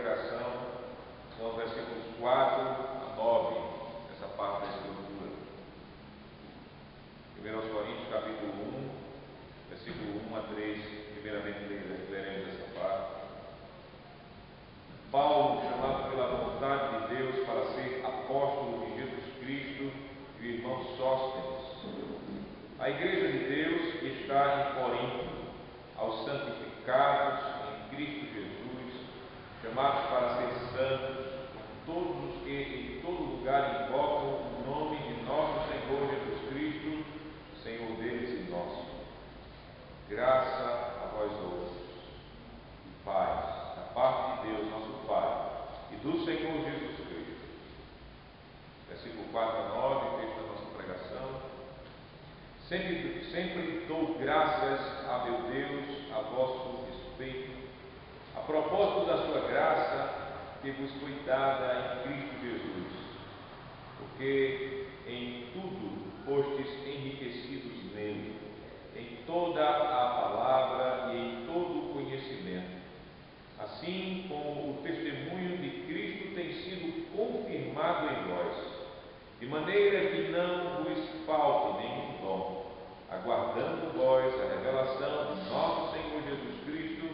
pregação são os versículos 4 a 9, essa parte da Escritura. 1 Coríntios, capítulo 1, versículo 1 a 3, primeiramente leremos essa parte. Paulo, chamado pela vontade de Deus para ser apóstolo de Jesus Cristo, e o irmão Sóstenes, a igreja de Deus que está em Corinto, aos santificados em Cristo Jesus, chamados para ser santos, todos os que em todo lugar invocam o nome de nosso Senhor Jesus Cristo, Senhor deles e nosso. Graça a vós outros e paz, da parte de Deus, nosso Pai, e do Senhor Jesus Cristo. Versículo 4 a 9, texto da nossa pregação. Sempre dou graças a meu Deus a vosso respeito, a propósito da sua graça que vos foi dada em Cristo Jesus, porque em tudo fostes enriquecidos nele, em toda a palavra e em todo o conhecimento, assim como o testemunho de Cristo tem sido confirmado em vós, de maneira que não vos falte nenhum dom, aguardando vós a revelação de nosso Senhor Jesus Cristo,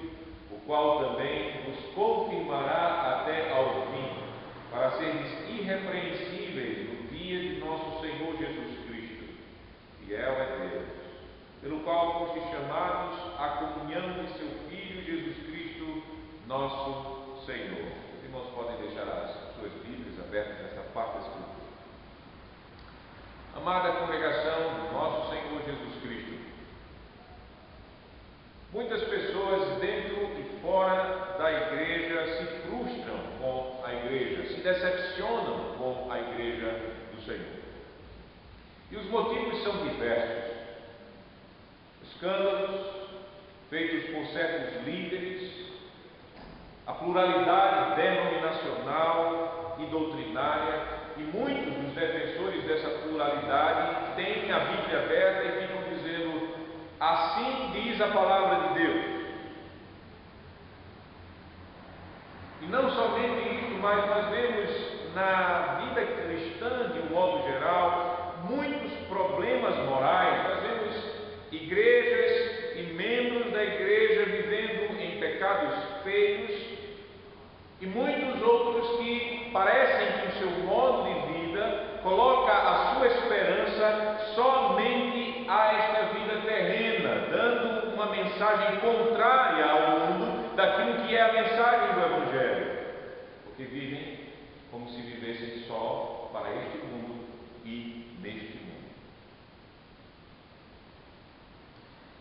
o qual também vos confirmará até ao fim, para seres irrepreensíveis no dia de nosso Senhor Jesus Cristo. Fiel é Deus, pelo qual fostes chamados à comunhão de seu Filho Jesus Cristo, nosso Senhor. Os irmãos podem deixar as suas Bíblias abertas nessa parte da Escritura. Amada congregação do nosso Senhor Jesus Cristo, muitas pessoas dentro e fora da igreja se frustram com a igreja, se decepcionam com a igreja do Senhor. E os motivos são diversos. Escândalos feitos por certos líderes, a pluralidade denominacional e doutrinária, e muitos dos defensores dessa pluralidade têm a Bíblia aberta e ficam dizendo: assim diz a palavra de Deus. E não somente isso, mas nós vemos na vida cristã, de um modo geral, muitos problemas morais. Nós vemos igrejas e membros da igreja vivendo em pecados feios, e muitos outros que parecem que o seu modo de vida coloca a sua esperança somente a esta vida terrena, dando uma mensagem contrária ao mundo daquilo que é a mensagem do Evangelho, porque vivem como se vivessem só para este mundo e neste mundo.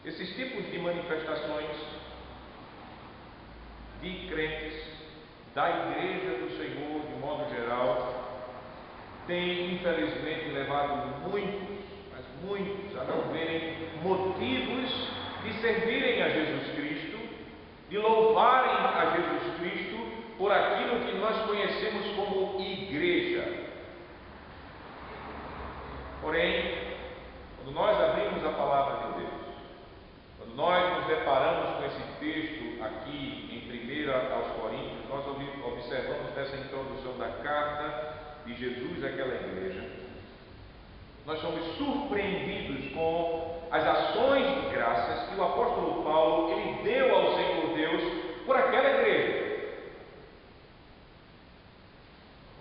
Esses tipos de manifestações de crentes da igreja do Senhor, de modo geral, tem infelizmente levado muitos, mas muitos, a não verem motivos de servirem a Jesus Cristo, de louvarem a Jesus Cristo por aquilo que nós conhecemos como igreja. Porém, quando nós abrimos a palavra de Deus, quando nós nos deparamos com esse texto aqui em 1 aos Coríntios, nós observamos nessa introdução da carta de Jesus àquela igreja, nós somos surpreendidos com as ações de graças que o apóstolo Paulo ele deu ao Senhor Deus por aquela igreja.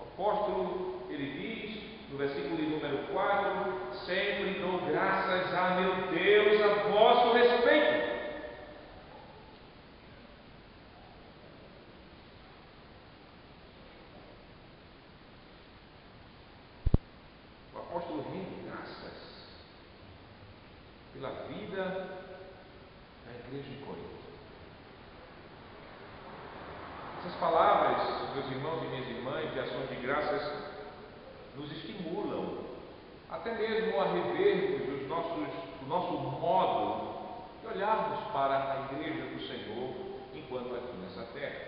O apóstolo ele diz no versículo de número 4: sempre dou graças a meu Deus a vosso respeito. O apóstolo rende graças pela vida da igreja de Corinto. Essas palavras, meus irmãos e minhas irmãs, de ações de graças, nos estimulam até mesmo a revermos o nosso modo de olharmos para a igreja do Senhor enquanto aqui nessa terra.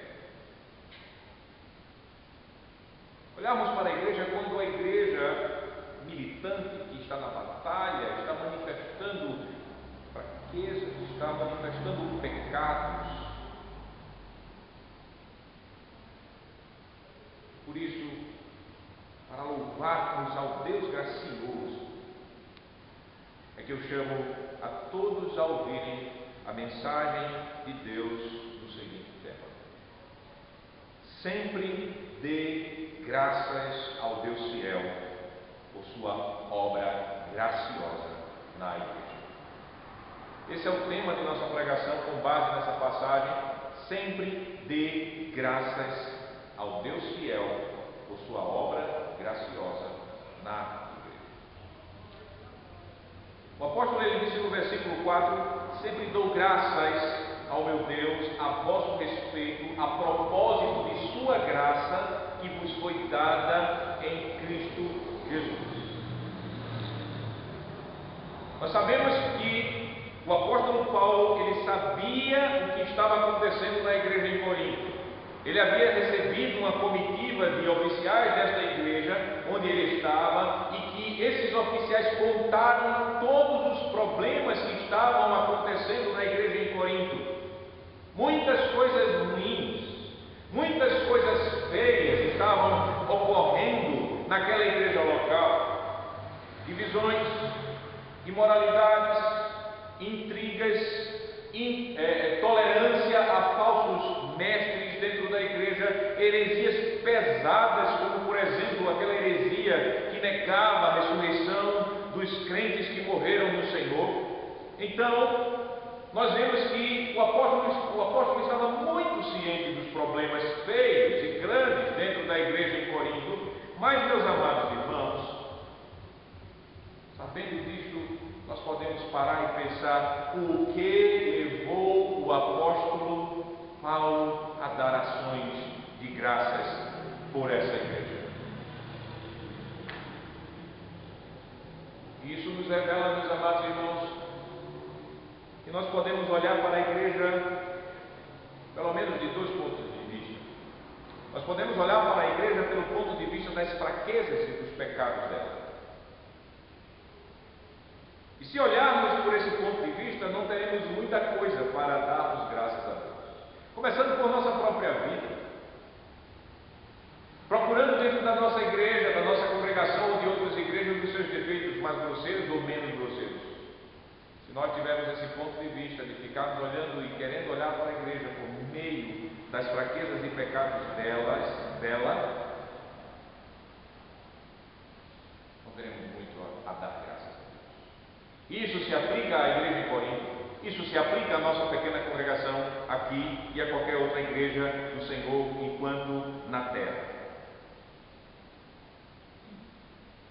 Olharmos para a igreja quando a igreja militante que está na batalha, está manifestando fraquezas, está manifestando pecados. isso, para louvarmos ao Deus gracioso, é que eu chamo a todos a ouvirem a mensagem de Deus no seguinte tema: sempre dê graças ao Deus fiel por sua obra graciosa na igreja. Esse é o tema de nossa pregação com base nessa passagem. Sempre dê graças ao Deus fiel por sua obra graciosa na igreja. O apóstolo ele disse no versículo 4: sempre dou graças ao meu Deus a vosso respeito, a propósito de sua graça que vos foi dada em Cristo Jesus. Nós sabemos que o apóstolo Paulo, ele sabia o que estava acontecendo na igreja em Corinto. Ele havia recebido uma comitiva de oficiais desta igreja, onde ele estava, e que esses oficiais contaram todos os problemas que estavam acontecendo na igreja em Corinto. Muitas coisas ruins, muitas coisas feias estavam ocorrendo naquela igreja local. Divisões, imoralidades, intrigas, tolerância a falsos mestres dentro da igreja, heresias pesadas, como por exemplo aquela heresia que negava a ressurreição dos crentes que morreram no Senhor. Então, nós vemos que o apóstolo estava muito ciente dos problemas feios e grandes dentro da igreja em Corinto, mas, meus amados irmãos, sabendo disto, nós podemos parar e pensar o que levou o apóstolo Paulo a dar ações de graças por essa igreja. Isso nos revela, meus amados irmãos, que nós podemos olhar para a igreja pelo menos de dois pontos de vista. Nós podemos olhar para a igreja pelo ponto de vista das fraquezas e dos pecados dela. E se olharmos por esse ponto de vista, não teremos muita coisa para darmos graças a Deus. Começando por nossa própria vida. Procurando dentro da nossa igreja, da nossa congregação ou de outras igrejas, os seus defeitos mais grosseiros ou menos grosseiros. Se nós tivermos esse ponto de vista de ficarmos olhando e querendo olhar para a igreja por meio das fraquezas e pecados dela, não teremos muito a dar graças. Isso se aplica à igreja em Corinto, isso se aplica à nossa pequena congregação aqui e a qualquer outra igreja do Senhor enquanto na terra.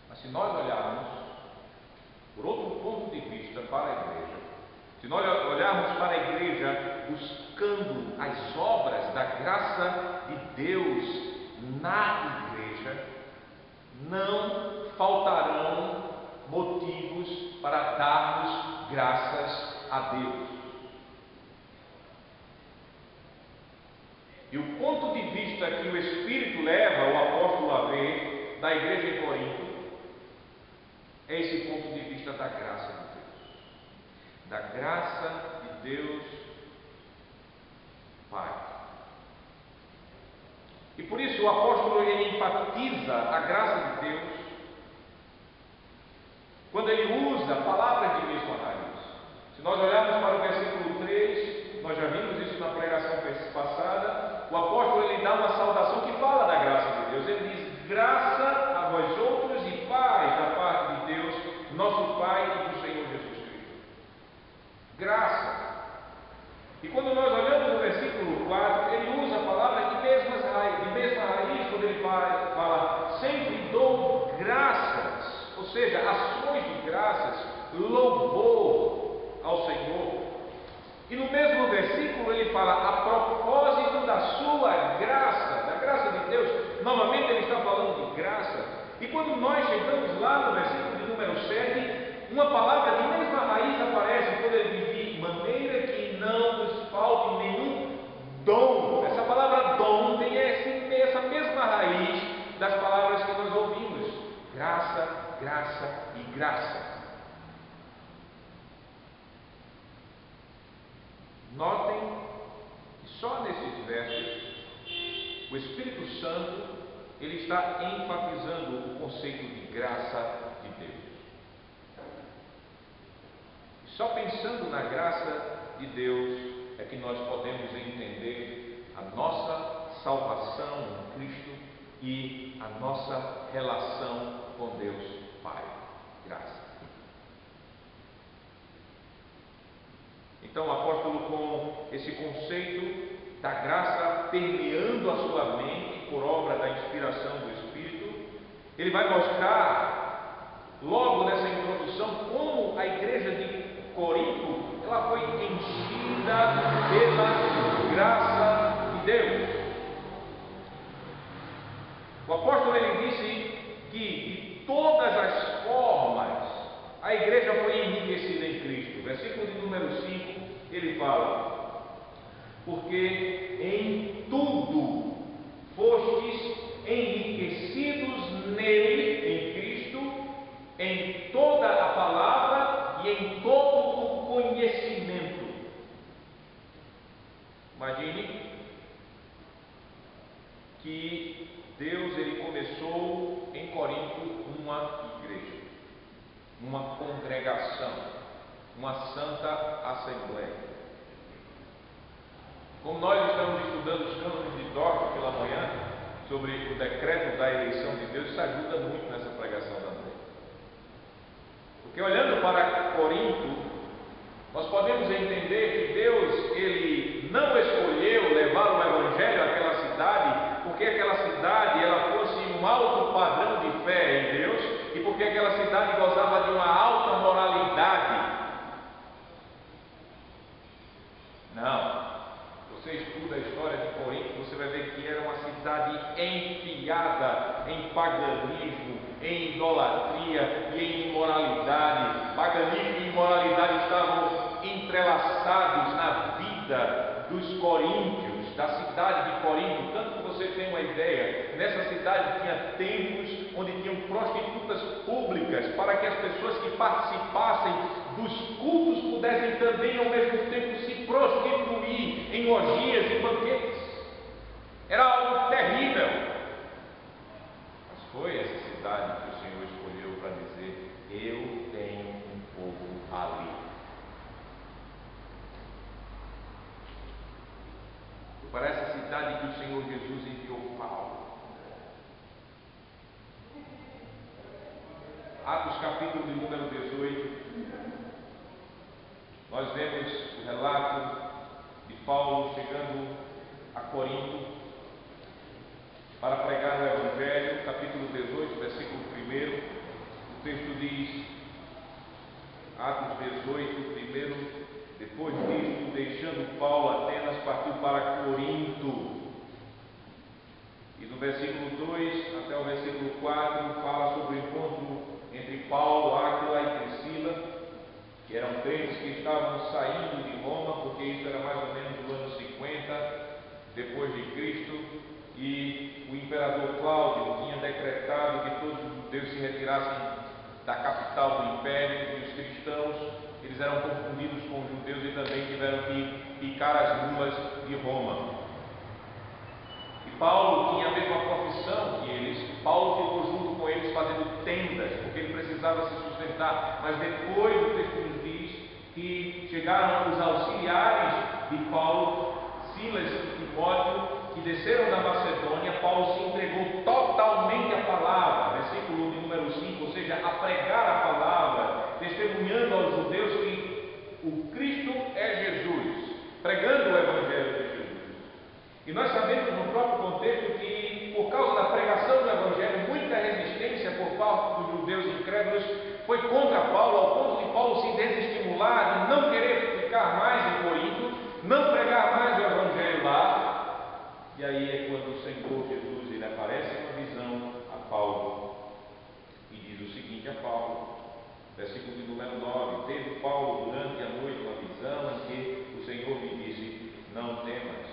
Mas se nós olharmos por outro ponto de vista para a igreja, se nós olharmos para a igreja buscando as obras da graça de Deus na igreja, não faltarão motivos para darmos graças a Deus. E o ponto de vista que o Espírito leva o apóstolo a ver da igreja em Corinto é esse ponto de vista da graça de Deus. Da graça de Deus Pai. E por isso o apóstolo ele enfatiza a graça de Deus quando ele usa palavras de mesma raiz. Se nós olharmos para o versículo 3, nós já vimos isso na pregação passada, o apóstolo ele dá uma saudação que fala da graça de Deus. Ele diz: graça a vós outros e paz da parte de Deus, nosso Pai e do Senhor Jesus Cristo. Graça. E quando nós olhamos no versículo 4, ele usa a palavra de mesma raiz, quando ele fala sempre dou graças. Ou seja, ações de graças, louvor ao Senhor. E no mesmo versículo ele fala a propósito da sua graça, da graça de Deus. Novamente ele está falando de graça. E quando nós chegamos lá no versículo de número 7, uma palavra de mesma raiz aparece quando ele diz: de maneira que não nos falte nenhum dom. Essa palavra dom tem essa mesma raiz das palavras que nós ouvimos: graça, graça e graça. Notem que só nesses versos o Espírito Santo ele está enfatizando o conceito de graça de Deus. Só pensando na graça de Deus é que nós podemos entender a nossa salvação em Cristo e a nossa relação com Deus Pai. Graça. Então o apóstolo, com esse conceito da graça permeando a sua mente por obra da inspiração do Espírito, ele vai mostrar logo nessa introdução como a igreja de Corinto ela foi enchida pela graça de Deus. O apóstolo ele disse que de todas as formas a igreja foi enriquecida em Cristo. Versículo de número 5, ele fala: porque em tudo fostes enriquecidos nele, em Cristo, em toda a palavra e em todo o conhecimento. Imagine que Deus ele começou em Corinto uma igreja, uma congregação, uma santa assembleia. Como nós estamos estudando os cânones de Dort pela manhã, sobre o decreto da eleição de Deus, isso ajuda muito nessa pregação também. Porque olhando para Corinto, nós podemos entender que Deus ele não escolheu levar o evangelho àquela cidade porque aquela cidade ela fosse um alto padrão de fé em Deus e porque aquela cidade gozava de uma alta moralidade. Não. Você estuda a história de Corinto, você vai ver que era uma cidade enfiada em paganismo, em idolatria e em imoralidade. Paganismo e imoralidade estavam entrelaçados na vida dos coríntios, da cidade de Corinto. Tanto que você tem uma ideia, nessa cidade tinha templos onde tinham prostitutas públicas, para que as pessoas que participassem dos cultos pudessem também ao mesmo tempo se prostituir em orgias e banquetes. Era algo terrível. Mas foi essa cidade que o Senhor escolheu para dizer: eu tenho um povo ali. Para essa cidade que o Senhor Jesus enviou Paulo. Atos capítulo de número 18, nós vemos o relato de Paulo chegando a Corinto para pregar o Evangelho, capítulo 18, versículo 1, o texto diz, Atos 18, primeiro, depois disto, deixando Paulo Atenas, partiu para Corinto. E do versículo 2 até o versículo 4 fala sobre o encontro entre Paulo, Áquila e Priscila, que eram crentes que estavam saindo de Roma, porque isso era mais ou menos no ano 50 depois de Cristo, e o imperador Cláudio tinha decretado que todos os judeus se retirassem da capital do império, e os cristãos eles eram confundidos com os judeus e também tiveram que picar as mulas de Roma. E Paulo tinha a mesma profissão que eles. Paulo ficou junto com eles fazendo tendas, porque ele precisava se sustentar. Mas depois o texto nos diz que chegaram os auxiliares de Paulo, Silas e Timóteo, que desceram da Macedônia. Paulo se entregou totalmente à palavra, versículo de número 5, ou seja, a pregar a palavra, testemunhando aos judeus que o Cristo é Jesus, pregando o Evangelho de Jesus. E nós sabemos no próprio contexto que, por causa da pregação do Evangelho, muita resistência por parte dos judeus incrédulos foi contra Paulo, ao ponto de Paulo se desestimular, de não querer ficar mais em Corinto, não pregar mais o Evangelho lá. E aí é quando o Senhor Jesus ele aparece em uma visão a Paulo e diz o seguinte a Paulo, versículo de número 9: teve Paulo durante a noite uma visão em que o Senhor lhe disse: não temas,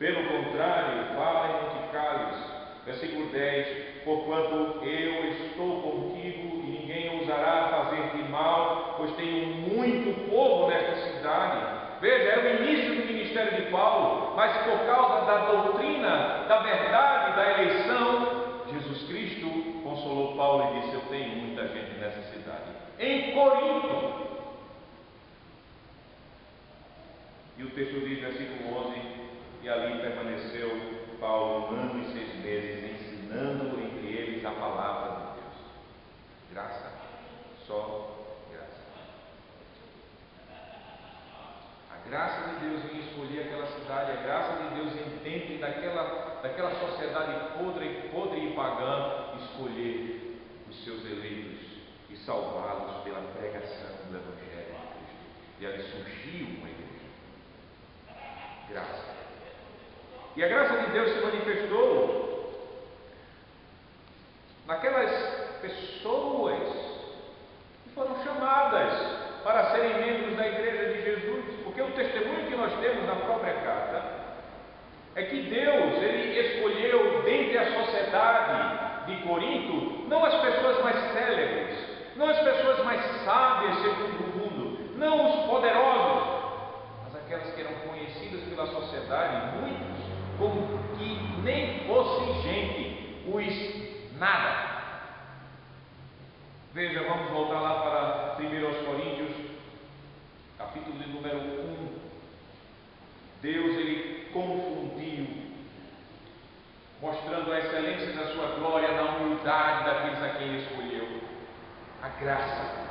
pelo contrário, fala e não te cales. Versículo 10: porquanto eu estou contigo e ninguém ousará fazer-te mal, pois tenho muito povo nesta cidade. Veja, é o início do ministério de Paulo, mas por causa da doutrina, da verdade, da eleição, o texto diz, versículo 11, e ali permaneceu Paulo 1 ano e 6 meses, ensinando entre eles a palavra de Deus. Graça, só graça. A graça de Deus em escolher aquela cidade, a graça de Deus em dentro daquela sociedade podre e pagã, escolher os seus eleitos e salvá-los pela pregação do Evangelho de Cristo. E ali surgiu uma igreja. Graça. E a graça de Deus se manifestou naquelas pessoas que foram chamadas para serem membros da igreja de Jesus, porque o testemunho que nós temos na própria carta é que Deus, Ele escolheu dentre a sociedade de Corinto, não as pessoas mais célebres, não as pessoas mais sábias segundo o mundo, não os poderosos, mas aquelas que eram conhecidas pela sociedade, muitos, como que nem fossem gente, os nada. Veja, vamos voltar lá para 1 Coríntios, capítulo de número 1. Deus, Ele confundiu, mostrando a excelência da sua glória na humildade daqueles a quem Ele escolheu. A graça.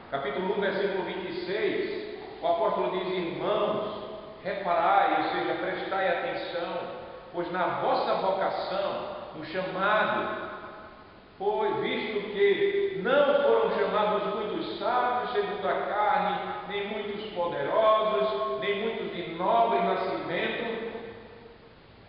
Capítulo 1, versículo 26, o apóstolo diz: irmãos, reparai, ou seja, prestai atenção, pois na vossa vocação, no chamado, foi visto que não foram chamados muitos sábios segundo a carne, nem muitos poderosos, nem muitos de nobre nascimento.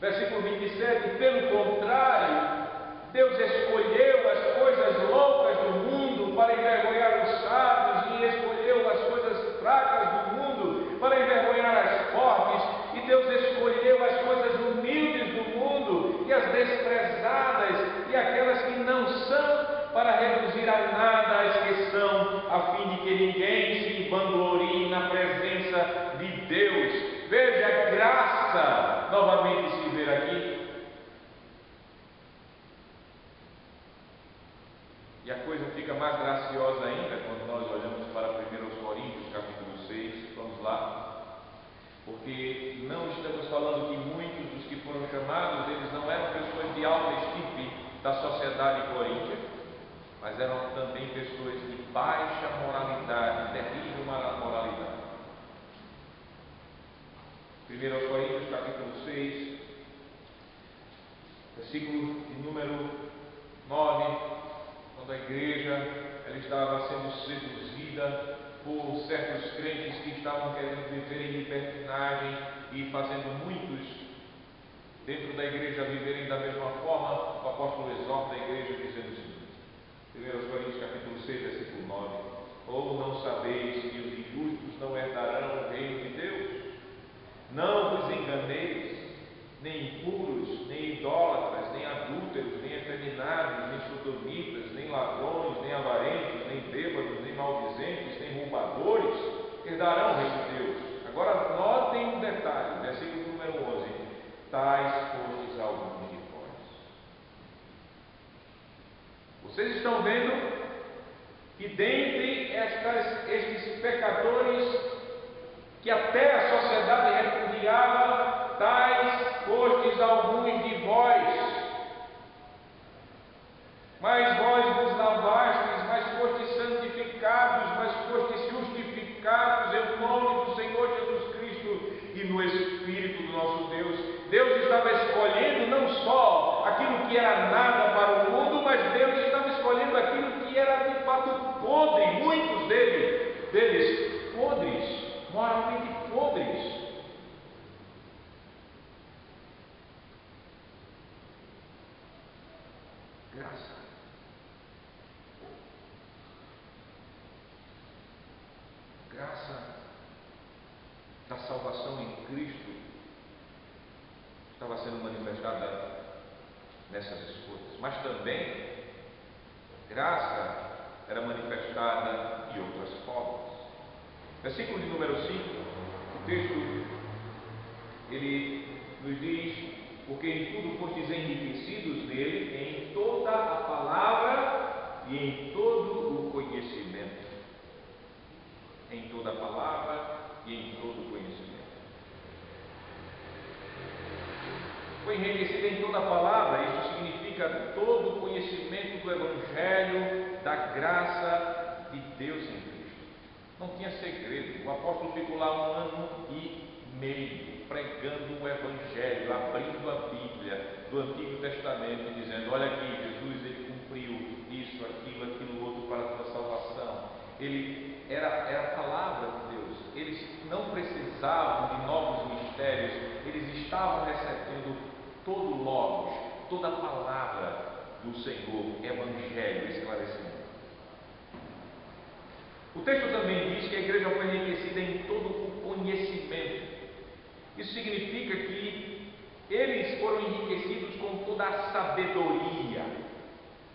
Versículo 27, pelo contrário, Deus escolheu as coisas loucas do mundo para envergonhar os sábios, e escolheu as coisas fracas do mundo para envergonhar as fortes, e Deus escolheu as coisas humildes do mundo e as desprezadas e aquelas que não são, para reduzir a nada as que são, a fim de que ninguém se vanglorie na presença de Deus. Veja a graça novamente se ver aqui. E a coisa fica mais graciosa ainda quando nós olhamos para 1 Coríntios, capítulo 6. Vamos lá. Porque não estamos falando que muitos dos que foram chamados, eles não eram pessoas de alta estirpe da sociedade coríntia, mas eram também pessoas de baixa moralidade, terrível moralidade. 1 Coríntios, capítulo 6, versículo de número 9, quando a igreja ela estava sendo seduzida por certos crentes que estavam querendo viver em libertinagem e fazendo muitos dentro da igreja viverem da mesma forma, o apóstolo exorta a igreja dizendo o seguinte: 1 Coríntios capítulo 6, versículo 9: ou não sabeis que os injustos não herdarão o reino de Deus? Não vos enganeis, nem impuros, nem idólatras, nem adúlteros, nem efeminados, nem sodomitas, nem ladrões, nem avarentos, nem bêbados, nem maldizentes, nem roubadores herdarão o reino de Deus. Agora notem um detalhe, versículo número 11: tais fostes alguns de vós. Vocês estão vendo que dentre estes pecadores que até a sociedade repudiava, tais fostes alguns de vós. Mas vós vos lavastes, mas fostes santificados, mas fostes justificados em nome do Senhor Jesus Cristo e no Espírito do nosso Deus. Deus estava escolhendo não só aquilo que era nada para o mundo, mas Deus estava escolhendo aquilo que era de fato podre, muitos deles podres, moralmente podres. Graça. Graça da salvação em Cristo estava sendo manifestada nessas escolhas, mas também graça era manifestada de outras formas. Versículo de número 5, o texto ele nos diz: porque em tudo fostes enriquecidos nele, em toda a palavra e em todo o conhecimento. Em toda a palavra e em todo o conhecimento. foi enriquecida em toda a palavra. Isso significa todo o conhecimento do Evangelho, da graça de Deus em Cristo. Não tinha segredo. O apóstolo ficou lá 1 ano e meio pregando o Evangelho, abrindo a Bíblia do Antigo Testamento e dizendo: olha aqui, Jesus, ele cumpriu isso, aquilo outro para a tua salvação. Ele era a palavra de Deus. Eles não precisavam de novos mistérios. Eles estavam recebendo todo o logos, toda a palavra do Senhor, Evangelho, esclarecimento. O texto também diz que a igreja foi enriquecida em todo o conhecimento. Isso significa que eles foram enriquecidos com toda a sabedoria.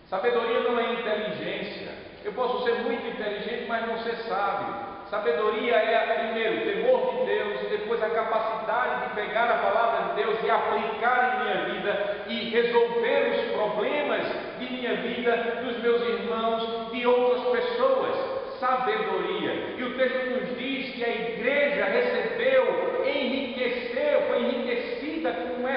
Sabedoria não é inteligência. Eu posso ser muito inteligente, mas não ser sábio. Sabedoria é, primeiro, o temor de Deus, e depois a capacidade de pegar a palavra de Deus e aplicar em minha vida e resolver os problemas de minha vida, dos meus irmãos, de outras pessoas. Sabedoria. E o texto nos diz que a igreja recebeu, foi enriquecida com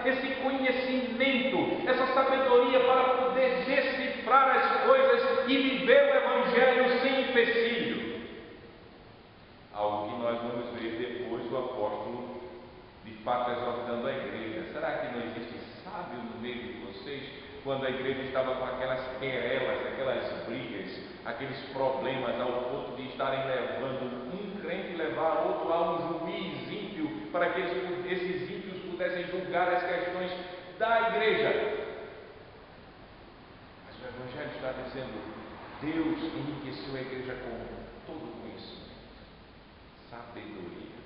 esse conhecimento, essa sabedoria para poder decifrar as coisas e viver o Evangelho sem empecilho. Algo que nós vamos ver depois o apóstolo de fato exortando a igreja. Será que não existe sábio no meio de vocês? Quando a igreja estava com aquelas querelas, aquelas brigas, aqueles problemas, ao ponto de estarem levando um crente levar outro a um juiz ímpio, para que esses ímpios pudessem julgar as questões da igreja. Mas o Evangelho está dizendo: Deus enriqueceu a igreja com todo o conhecimento, sabedoria.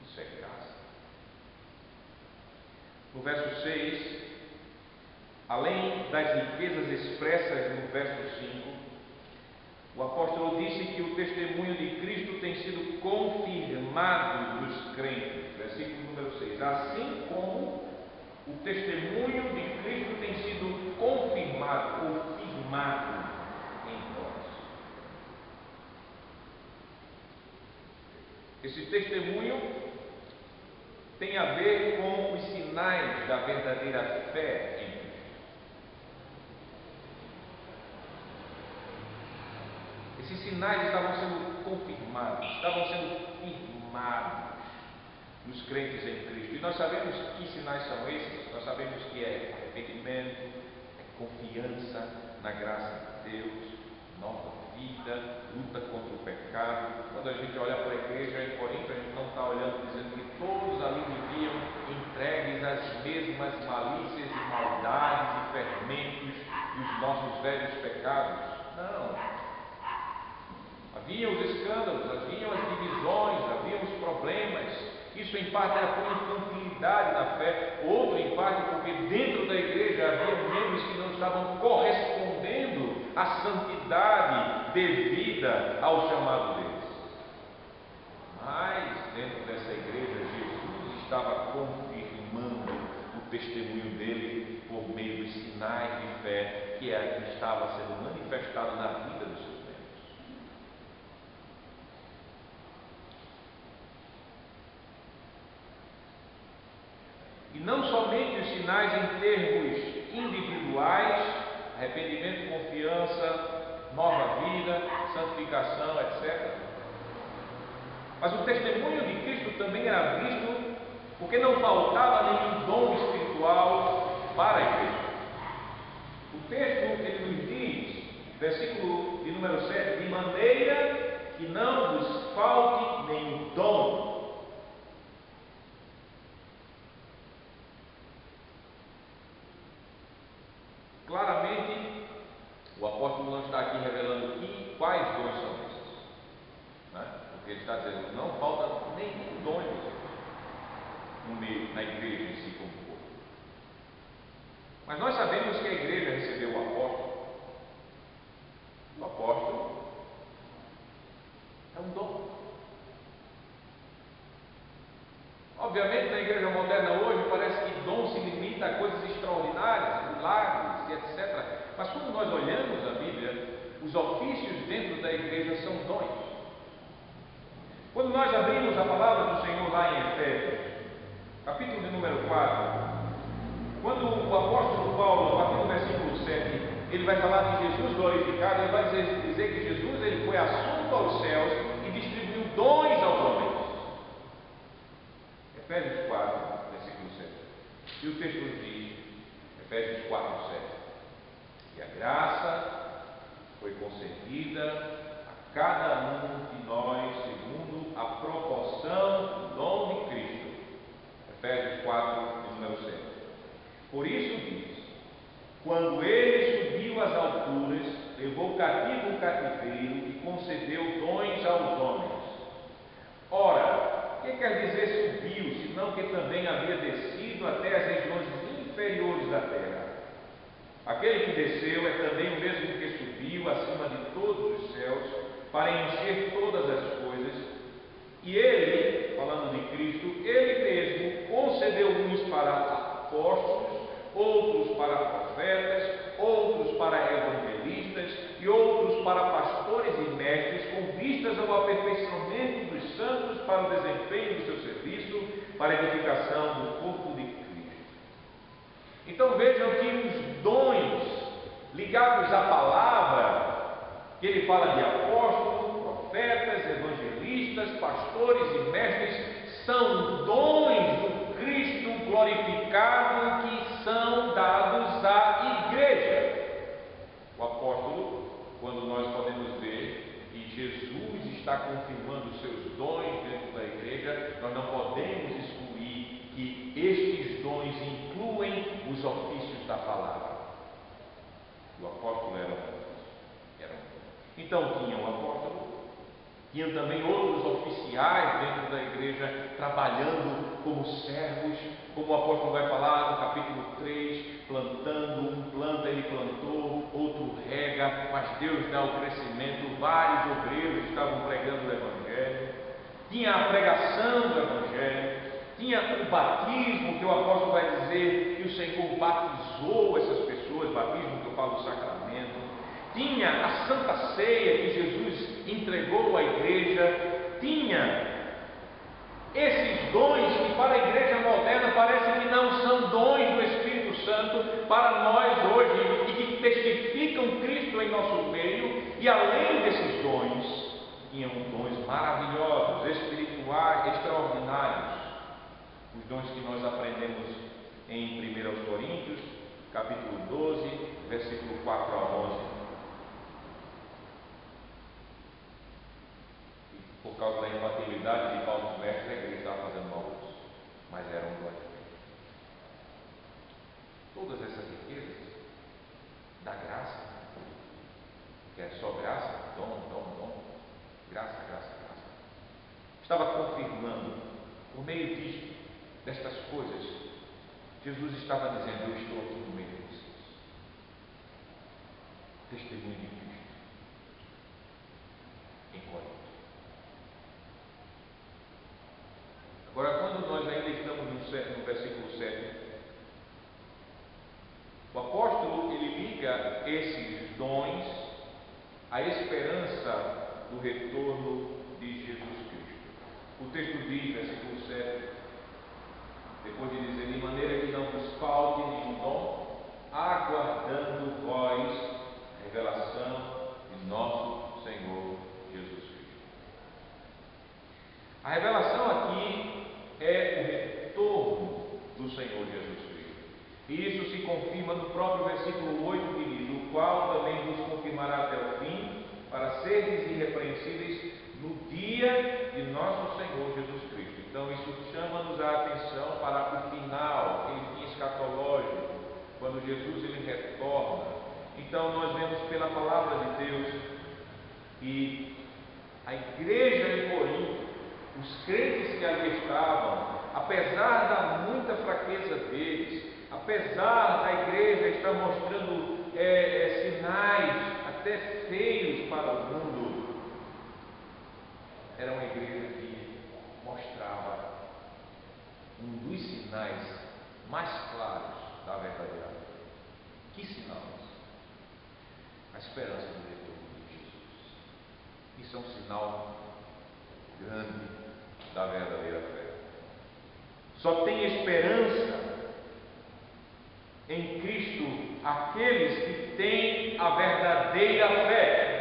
Isso é graça. No verso 6, além das riquezas expressas no verso 5, o apóstolo disse que o testemunho de Cristo tem sido confirmado nos crentes. Versículo número 6. Assim como o testemunho de Cristo tem sido confirmado ou firmado em nós. Esse testemunho tem a ver com os sinais da verdadeira fé em Cristo. Esses sinais estavam sendo confirmados, estavam sendo firmados nos crentes em Cristo. E nós sabemos que sinais são esses. Nós sabemos que é arrependimento, é confiança na graça de Deus, nova vida, luta contra o pecado. Quando a gente olha para a igreja em Corinto, a gente não está olhando dizendo que todos ali viviam entregues às mesmas malícias e maldades e fermentos dos nossos velhos pecados. Não. Haviam os escândalos, haviam as divisões, haviam os problemas. Isso em parte era por infantilidade na fé, outro em parte porque dentro da igreja havia membros que não estavam correspondendo à santidade devida ao chamado deles. Mas dentro dessa igreja, Jesus estava confirmando o testemunho dele por meio dos sinais de fé que estava sendo manifestado na vida dos seus membros. E não somente os sinais em termos individuais, arrependimento, confiança, nova vida, santificação, etc. Mas o testemunho de Cristo também era visto porque não faltava nenhum dom espiritual para a igreja. O texto ele nos diz, versículo de número 7, de maneira que não vos falte nenhum dom. Claramente, o apóstolo não está aqui revelando quais dons são esses, né? Porque ele está dizendo que não falta nenhum dom no meio, na igreja em si como corpo. Mas nós sabemos que a igreja recebeu o apóstolo. O apóstolo é um dom. Obviamente, na igreja moderna hoje, parece que dom se limita a coisas extraordinárias, milagres e etc. Mas quando nós olhamos a Bíblia, os ofícios dentro da igreja são dons. Quando nós abrimos a palavra do Senhor lá em Efésios, capítulo de número 4, quando o apóstolo Paulo, a partir do versículo 7, ele vai falar de Jesus glorificado, ele vai dizer que Jesus ele foi assunto aos céus e distribuiu dons aos homens. Efésios 4, versículo 7. E o texto nos diz, Efésios 4, 7, que a graça foi concedida a cada um de nós segundo a proporção do dom de Cristo. Efésios 4, número 7. Por isso diz: quando ele subiu às alturas, levou cativo o cativeiro e concedeu dons aos homens. Ora, o que quer dizer subiu, senão que também havia descido até as regiões inferiores da terra? Aquele que desceu é também o mesmo que subiu acima de todos os céus, para encher todas as coisas. E ele, falando de Cristo, ele mesmo concedeu uns para apóstolos, outros para profetas, outros para evangelistas e outros para pastores e mestres, com vistas ao aperfeiçoamento dos santos para o desempenho do seu serviço, para a edificação do corpo de Cristo. Então vejam que os dons ligados à palavra, que ele fala de apóstolos, profetas, evangelistas, pastores e mestres, são dons do Cristo glorificado que são dados à igreja. O apóstolo, quando nós podemos ver que Jesus está confirmando os seus dons dentro da igreja, nós não podemos excluir que estes dons incluem os ofícios da palavra. O apóstolo era um. Então tinha um apóstolo, tinham também outros oficiais dentro da igreja trabalhando como servos, como o apóstolo vai falar no capítulo 3, plantando, um planta, ele plantou, outro rega, mas Deus dá o crescimento. Vários obreiros estavam pregando o evangelho, tinha a pregação do evangelho, tinha o batismo, que o apóstolo vai dizer que o Senhor batizou essas pessoas, batismo que eu falo do sacramento. Tinha a Santa Ceia que Jesus entregou à igreja, tinha esses dons que para a igreja moderna parece que não são dons do Espírito Santo para nós hoje e que testificam Cristo em nosso meio. E além desses dons, tinham dons maravilhosos, espirituais, extraordinários, os dons que nós aprendemos em 1 Coríntios, capítulo 12, versículo 4 a 11. Por causa da infantilidade de Paulo mestre, a igreja estava fazendo mau uso, mas era um glória. Todas essas riquezas da graça, que é só graça, dom, graça, estava confirmando, por meio disto, destas coisas, Jesus estava dizendo: eu estou aqui no meio de vocês, testemunho de Cristo, em Corinto. Agora, quando nós ainda estamos no versículo 7, o apóstolo ele liga esses dons à esperança do retorno de Jesus Cristo. O texto diz, versículo 7, depois de dizer: de maneira que não vos falte nenhum dom, aguardando vós a revelação de nosso Senhor Jesus Cristo. A revelação aqui é o retorno do Senhor Jesus Cristo. E isso se confirma no próprio versículo 8, que diz: o qual também vos confirmará até o fim, para seres irrepreensíveis no dia de nosso Senhor Jesus Cristo. Então isso chama-nos a atenção para o final, aquele fim escatológico, quando Jesus ele retorna. Então nós vemos pela palavra de Deus que a igreja em Corinto, os crentes que ali estavam, apesar da muita fraqueza deles, apesar da igreja estar mostrando sinais até feios para o mundo, era uma igreja que mostrava um dos sinais mais claros da verdadeira fé. Que sinal? A esperança do retorno de Jesus. Isso é um sinal grande da verdadeira fé. Só tem esperança em Cristo aqueles que têm a verdadeira fé.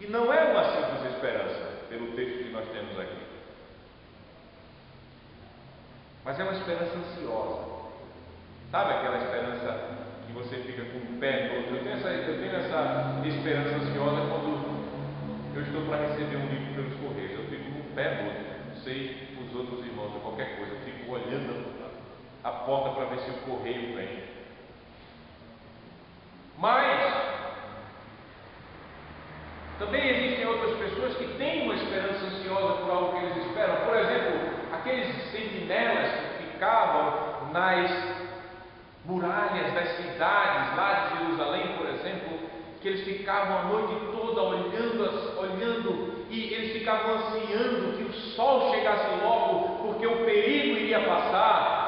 E não é uma simples esperança, pelo texto que nós temos aqui, mas é uma esperança ansiosa. Sabe aquela esperança que você fica com o pé no outro? Eu tenho essa esperança ansiosa quando eu estou para receber um livro pelos correios. Eu fico com o pé no outro. Não sei os outros irmãos ou qualquer coisa. Eu fico olhando a porta para ver se o correio vem. Mas também existem outras pessoas que têm uma esperança ansiosa por algo que eles esperam. Por exemplo, aqueles sentinelas que ficavam nas muralhas das cidades lá de Jerusalém, por exemplo, que eles ficavam a noite toda olhando e eles ficavam ansiando que o sol chegasse logo, porque o perigo iria passar.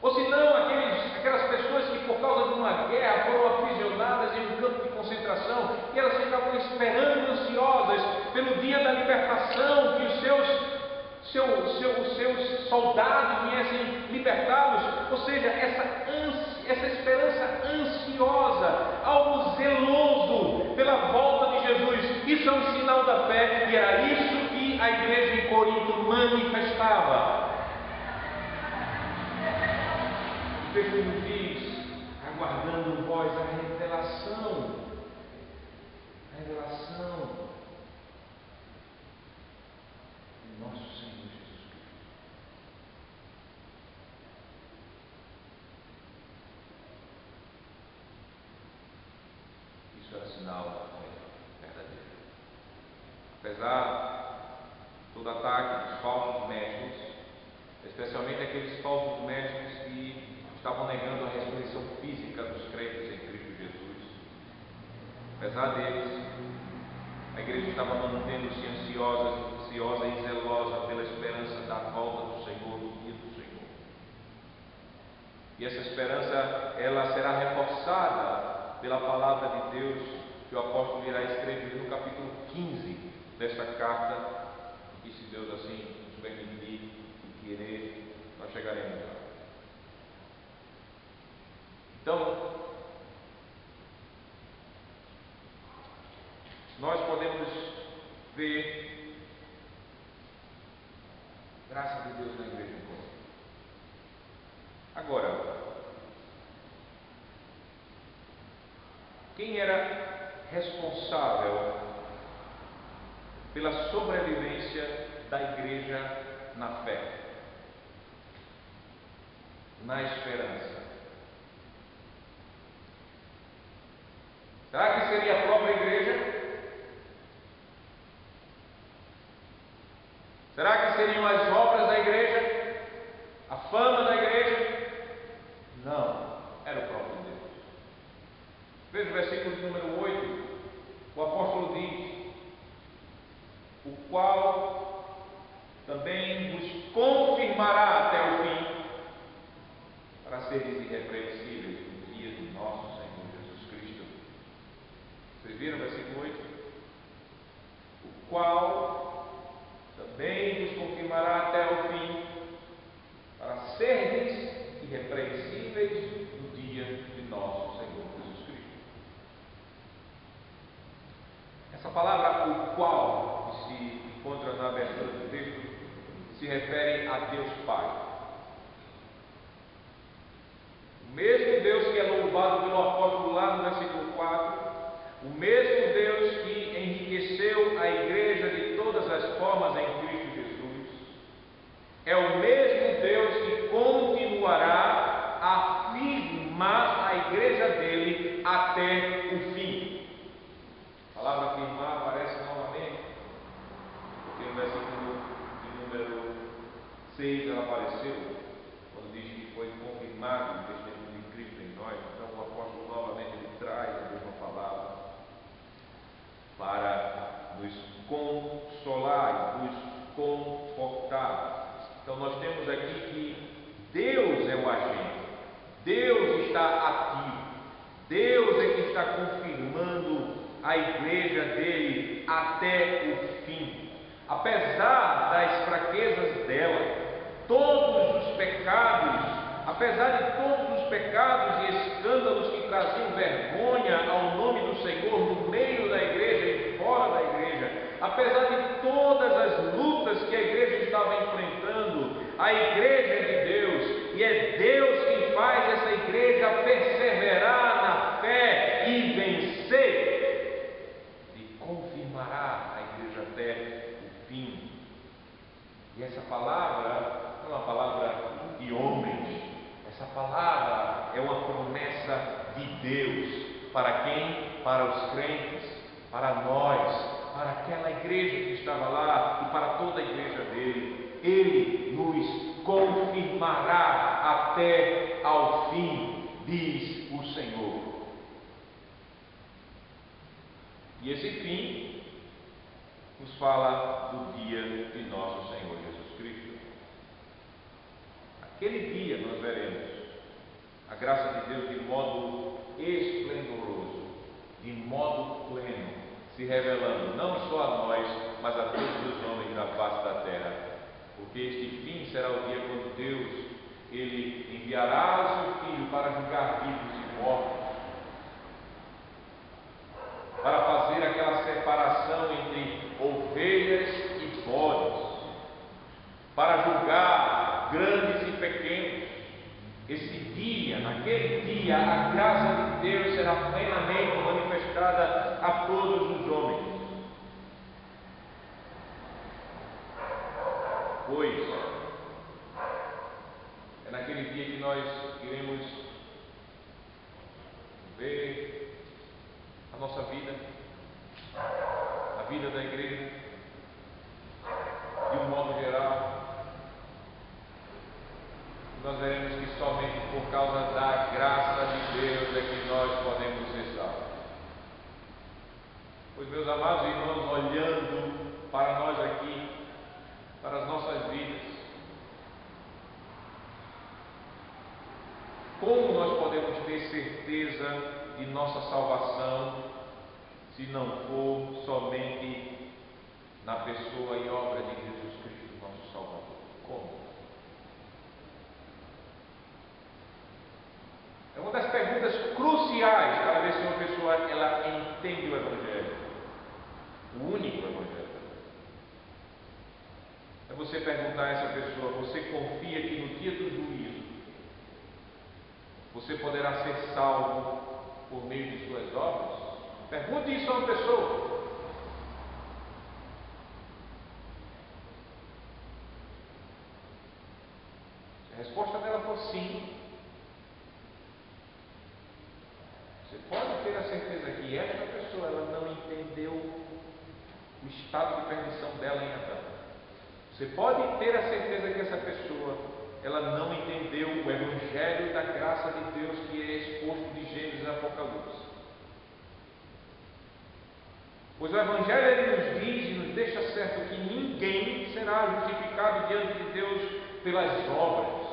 Ou se não, aquelas pessoas que por causa de uma guerra foram aprisionadas em um campo de concentração, e elas ficavam esperando, ansiosas pelo dia da libertação, que os seus soldados viessem libertá-los. Ou seja, essa esperança ansiosa, algo zeloso pela volta de Jesus. Isso é um sinal da fé, e era isso que a igreja em Corinto manifestava. O texto nos diz: aguardando em vós a revelação do nosso Senhor Jesus Cristo. Isso é sinal da fé verdadeira. Apesar de todo ataque dos falsos mestres, especialmente aqueles falsos mestres que estavam negando a ressurreição física dos crentes em Cristo Jesus, apesar deles, a igreja estava mantendo-se ansiosa e zelosa pela esperança da volta do Senhor, do dia do Senhor. E essa esperança, ela será reforçada pela palavra de Deus que o apóstolo irá escrever no capítulo 15 desta carta, e se Deus assim nos permitir e querer, nós chegaremos lá. Então, nós podemos ver graça de Deus na igreja de Corinto. Agora, quem era responsável pela sobrevivência da igreja na fé, na esperança? Será que seria a própria igreja? Será que seriam as obras da igreja? A fama da igreja? Não, era o próprio Deus. Veja o versículo de número 8. O apóstolo diz: o qual também vos confirmará até o fim, para seres irrepreensíveis no dia de nosso Senhor Jesus Cristo. Vocês viram o versículo 8? O qual também vos confirmará até o fim, para seres irrepreensíveis no dia de nosso Senhor Jesus Cristo. Essa palavra, o qual, que se encontra na abertura do texto, se refere a Deus Pai. O mesmo Deus que é louvado pelo apóstolo lá no versículo 4, o mesmo Deus que enriqueceu a igreja de todas as formas em Cristo Jesus, é o mesmo Deus que continuará a firmar a igreja dele até o fim. A palavra firmar aparece novamente, porque no versículo de número 6 ela apareceu, quando diz que foi confirmado o testemunho de Cristo em nós. Então o apóstolo novamente ele traz a mesma palavra para nos consolar e nos confortar. Então nós temos aqui que Deus é o agente, Deus está ativo, Deus é que está confirmando a igreja dele até o fim. Apesar das fraquezas dela, todos os pecados, apesar de todos os pecados e escândalos que traziam vergonha ao nome do Senhor no meio da igreja e fora da igreja, apesar de todas as lutas que a igreja estava enfrentando, a igreja é de Deus, e é Deus quem faz essa igreja perseverar na fé e vencer, e confirmará a igreja até o fim. E essa palavra não é uma palavra de homens, essa palavra é uma promessa de Deus. Para quem? Para os crentes, para nós, para aquela igreja que estava lá e para toda a igreja dele. Ele nos confirmará até ao fim, diz o Senhor. E esse fim nos fala do dia de nosso Senhor Jesus Cristo. Aquele dia nós veremos a graça de Deus de modo esplendoroso, de modo pleno, se revelando não só a nós, mas a todos os homens da face da terra. Porque este fim será o dia quando Deus, Ele enviará o seu Filho para julgar vivos e mortos, para fazer aquela separação entre ovelhas e bodes, para julgar grandes e pequenos. Esse dia, naquele dia, a graça de Deus será plenamente manifestada a todos os homens. Pois é naquele dia que nós iremos ver a nossa vida, a vida da igreja, de um modo geral. Nós veremos que somente por causa da graça de Deus é que nós podemos ser salvos. Pois, meus amados irmãos, olhando para nós aqui, para as nossas vidas, como nós podemos ter certeza de nossa salvação se não for somente na pessoa e obra de Jesus Cristo, nosso Salvador? Como? É uma das perguntas cruciais para ver se uma pessoa ela entende o Evangelho, o único Evangelho. É você perguntar a essa pessoa: você confia que no dia do juízo você poderá ser salvo por meio de suas obras? Pergunte isso a uma pessoa. Se a resposta dela for sim, você pode ter a certeza que esta pessoa ela não entendeu o estado de perdição dela em Adão. Você pode ter a certeza que essa pessoa ela não entendeu o Evangelho da graça de Deus que é exposto de Gênesis e Apocalipse. Pois o Evangelho ele nos diz e nos deixa certo que ninguém será justificado diante de Deus pelas obras.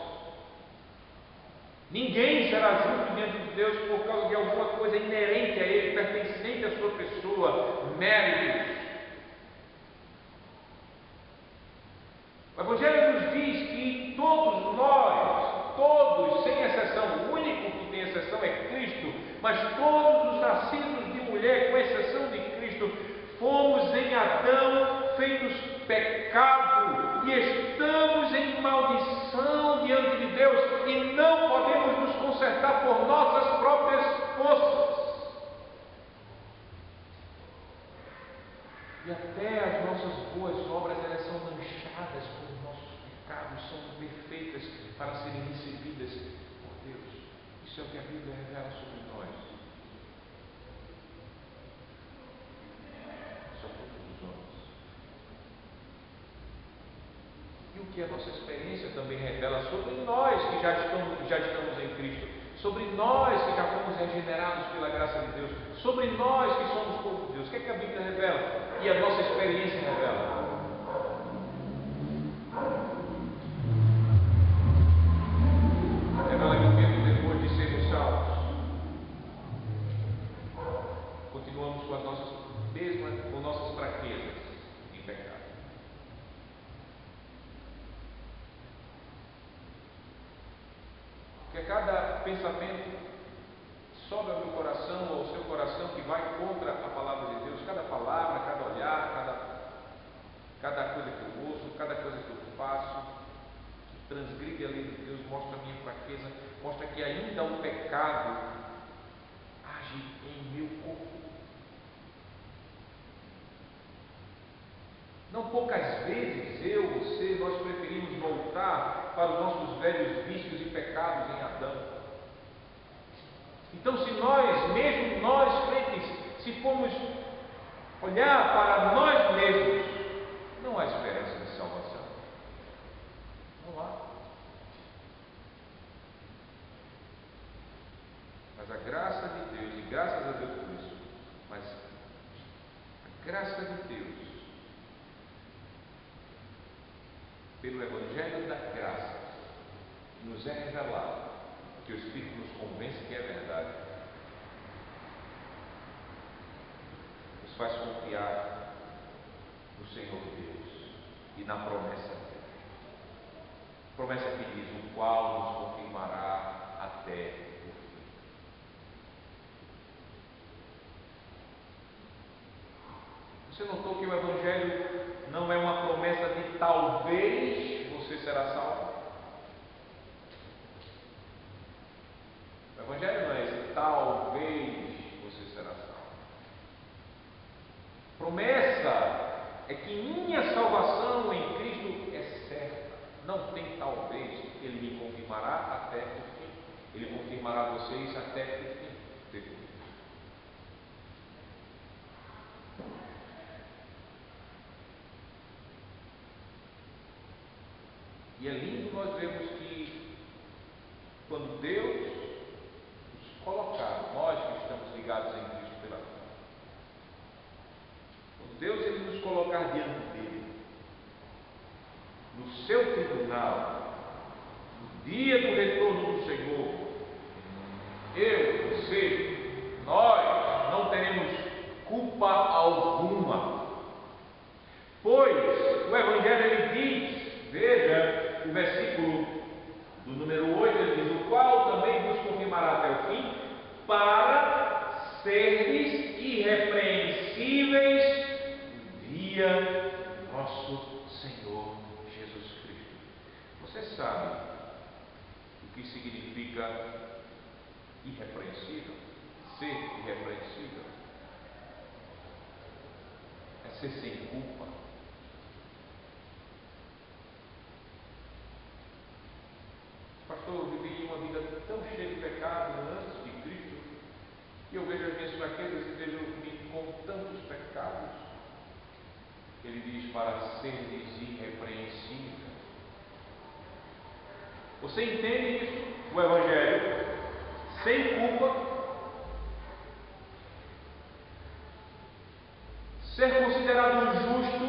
Ninguém será justo diante de Deus por causa de alguma coisa inerente a Ele, pertencente à sua pessoa, méritos. O Evangelho nos diz que todos nós, todos, sem exceção, o único que tem exceção é Cristo, mas todos os nascidos de mulher, com exceção de Cristo, fomos em Adão feitos pecado e estamos em maldição diante de Deus e não podemos nos consertar por nossas próprias forças. E até as nossas boas obras elas são manchadas por nossos pecados, são perfeitas para serem recebidas por Deus. Isso é o que a Bíblia revela sobre nós. Só para todos os homens. E o que a nossa experiência também revela sobre nós que já estamos em Cristo, sobre nós que já fomos regenerados pela graça de Deus, sobre nós que somos povo de Deus. O que é que a Bíblia revela? E a nossa experiência revela? Revela que mesmo depois de sermos salvos, continuamos com as nossas Porque cada pensamento sobe ao meu coração ou ao seu coração que vai contra a palavra de Deus, cada palavra, cada olhar, cada coisa que eu ouço, cada coisa que eu faço, que transgride a lei de Deus, mostra a minha fraqueza, mostra que ainda o pecado age em meu corpo. Não poucas vezes eu, você, nós preferimos voltar para os nossos velhos vícios e pecados em Adão. Então, se nós, mesmo nós crentes, se formos olhar para nós mesmos, não há esperança de salvação. Não há. Mas a graça de Deus, e graças a Deus por isso, mas a graça de Deus, pelo Evangelho da graça, nos é revelado, que o Espírito nos convence que é verdade, nos faz confiar no Senhor Deus e na promessa dele. Promessa que diz: o qual nos confirmará até o fim. Você notou que o Evangelho não é uma promessa de talvez você será salvo? O Evangelho não é esse talvez você será salvo. Promessa é que minha salvação em Cristo é certa. Não tem talvez. Ele me confirmará até o fim. Ele confirmará vocês até o fim. E é lindo nós vemos que quando Deus nos colocar, nós que estamos ligados em Cristo pela fé, quando Deus ele nos colocar diante dele, no seu tribunal, no dia do retorno do Senhor, eu, você, nós não teremos culpa alguma, pois o Evangelho ele diz, veja o versículo do número 8, ele diz: o qual também vos confirmará até o fim, para serdes irrepreensíveis no dia nosso Senhor Jesus Cristo. Você sabe o que significa irrepreensível? Ser irrepreensível é ser sem culpa. Pastor, eu vivi uma vida tão cheia de pecado antes de Cristo, e eu vejo as minhas fraquezas e vejo-me com tantos pecados. Ele diz: para seres irrepreensíveis. Você entende isso? O Evangelho, sem culpa, ser considerado justo,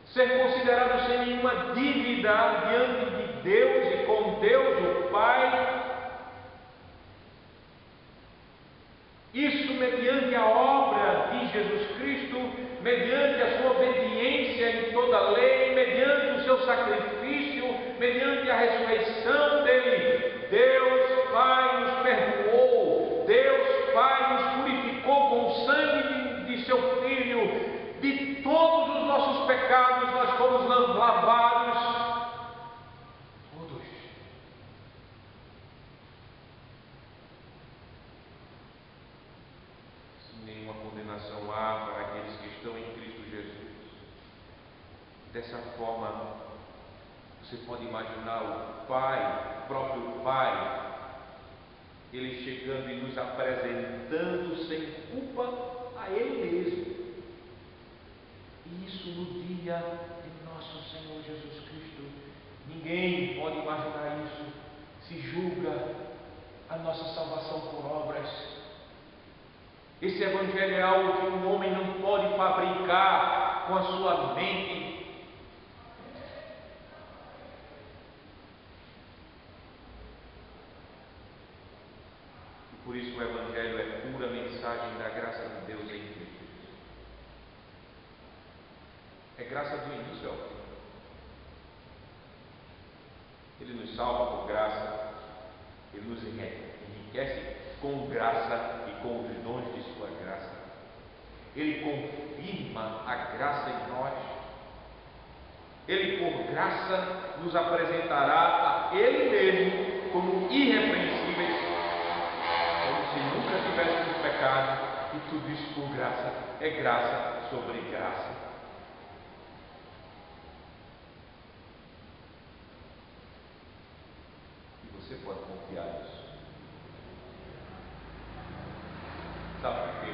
ser considerado sem nenhuma dívida diante de Deus e com Deus o Pai, isso mediante a obra de Jesus Cristo, mediante a sua obediência em toda a lei, mediante o seu sacrifício, mediante a ressurreição dele. Deus Pai nos perdoou, Deus Pai nos purificou com o sangue de seu Filho. De todos os nossos pecados nós fomos lavados. Todos. Sem nenhuma condenação há para aqueles que estão em Cristo Jesus. Dessa forma, você pode imaginar o Pai, o próprio Pai, Ele chegando e nos apresentando sem culpa a Ele mesmo. Isso no dia de nosso Senhor Jesus Cristo. Ninguém pode imaginar isso. Se julga a nossa salvação por obras. Esse Evangelho é algo que um homem não pode fabricar com a sua mente. E por isso o Evangelho é pura mensagem da graça de Deus em Cristo. É graça do início ao fim. Ele nos salva por graça. Ele nos enriquece com graça e com os dons de sua graça. Ele confirma a graça em nós. Ele, por graça, nos apresentará a Ele mesmo como irrepreensíveis, como se nunca tivéssemos pecado, e tudo isso por graça. É graça sobre graça. E você pode confiar nisso. Sabe por quê?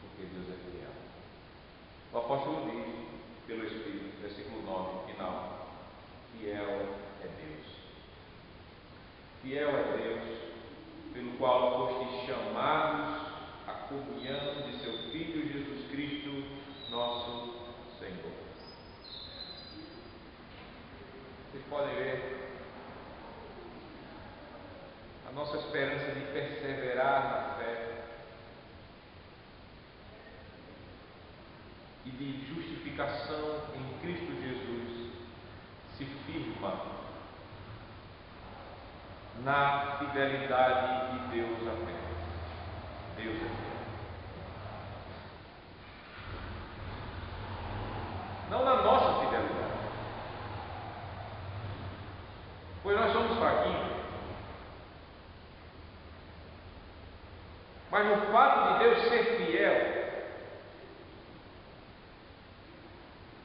Porque Deus é fiel. O apóstolo diz, pelo Espírito, versículo 9, final: fiel é Deus. Fiel é Deus, pelo qual fostes chamados à comunhão de seu Filho Jesus Cristo, nosso Senhor. Vocês podem ver a nossa esperança de perseverar na fé e de justificação em Cristo Jesus se firma na fidelidade de Deus apenas. Deus é fiel. Não na nossa fidelidade, pois nós somos fraquinhos. Mas no fato de Deus ser fiel,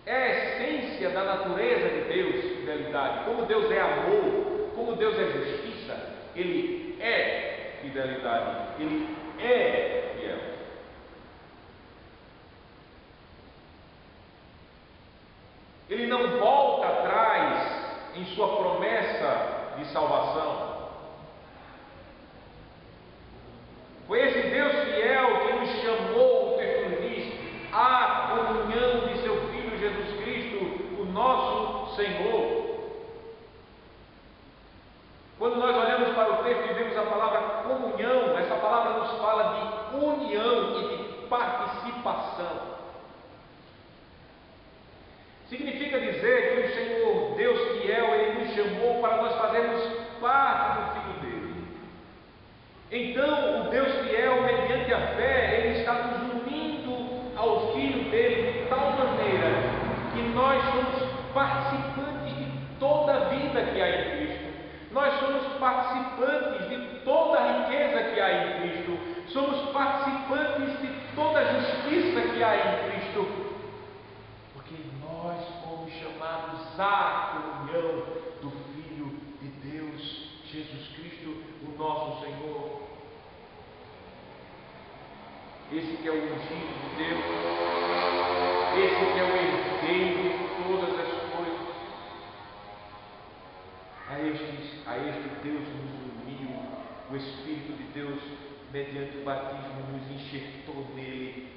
é a essência da natureza de Deus, fidelidade. Como Deus é amor, como Deus é justiça, Ele é fidelidade, Ele é fiel. Ele não volta atrás em sua promessa de salvação. Foi esse Deus fiel que nos chamou, o texto nos diz, à comunhão de seu Filho Jesus Cristo, o nosso Senhor. Quando nós olhamos para o texto e vemos a palavra comunhão, essa palavra nos fala de união e de participação. Significa dizer que o Senhor, Deus fiel, Ele nos chamou para nós fazermos parte do Filho dele. Então, o Deus fiel, mediante a fé, Ele está nos unindo ao Filho dele de tal maneira que nós somos participantes de toda a vida que há em Cristo. Nós somos participantes de toda a riqueza que há em Cristo. Somos participantes de toda a justiça que há em Cristo. Porque nós fomos chamados à comunhão do Filho de Deus, Jesus Cristo, o nosso Senhor. Esse que é o ungido de Deus, esse que é o herdeiro de todas as coisas. A este Deus nos uniu, o Espírito de Deus, mediante o batismo, nos enxertou nele,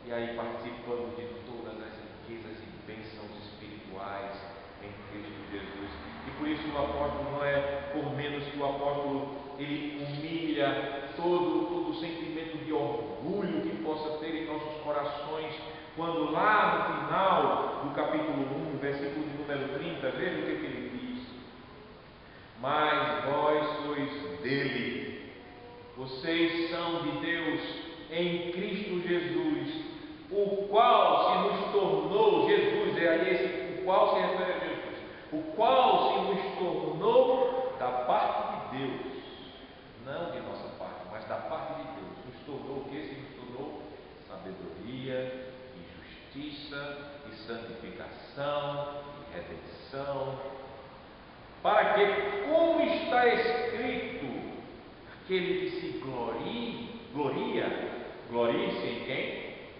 e aí participamos de todas as riquezas e bênçãos espirituais em Cristo Jesus. E por isso o apóstolo não é por menos que o apóstolo, ele humilha todo o sentimento de orgulho que possa ter em nossos corações, quando lá no final do capítulo 1, versículo de número 30, veja o que ele diz: mas vós sois dele, vocês são de Deus em Cristo Jesus, o qual se nos tornou, Jesus é a esse, o qual se refere a Jesus, o qual se nos tornou da parte de Deus, não de nossa parte, mas da parte de Deus. Nos tornou o que? Se nos tornou sabedoria, e justiça, e santificação, e redenção, para que, como está escrito, aquele que se glorie-se em quem?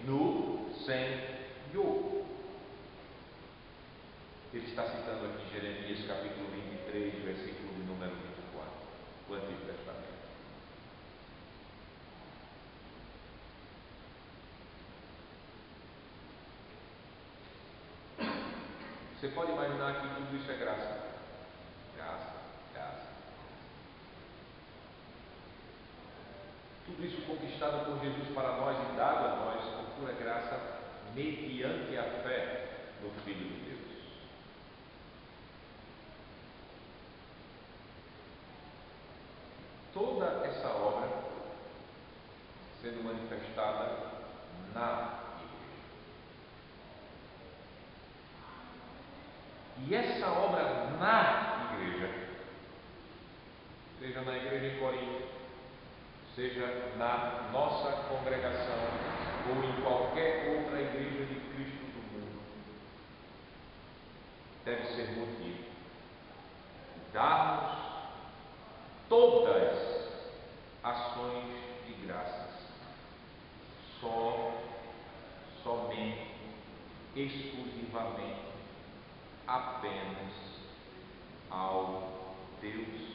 No Senhor. Ele está citando aqui Jeremias capítulo 23, versículo de número 24, o Antigo Testamento. Você pode imaginar que tudo isso é graça. Graça. Tudo isso conquistado por Jesus para nós e dado a nós por pura graça, mediante a fé no Filho de Deus. toda essa obra sendo manifestada na igreja. E essa obra na igreja, seja na igreja em Corinto, seja na nossa congregação ou em qualquer outra igreja de Cristo do mundo, deve ser motivo de darmos todas ações de graças, somente, exclusivamente, apenas ao Deus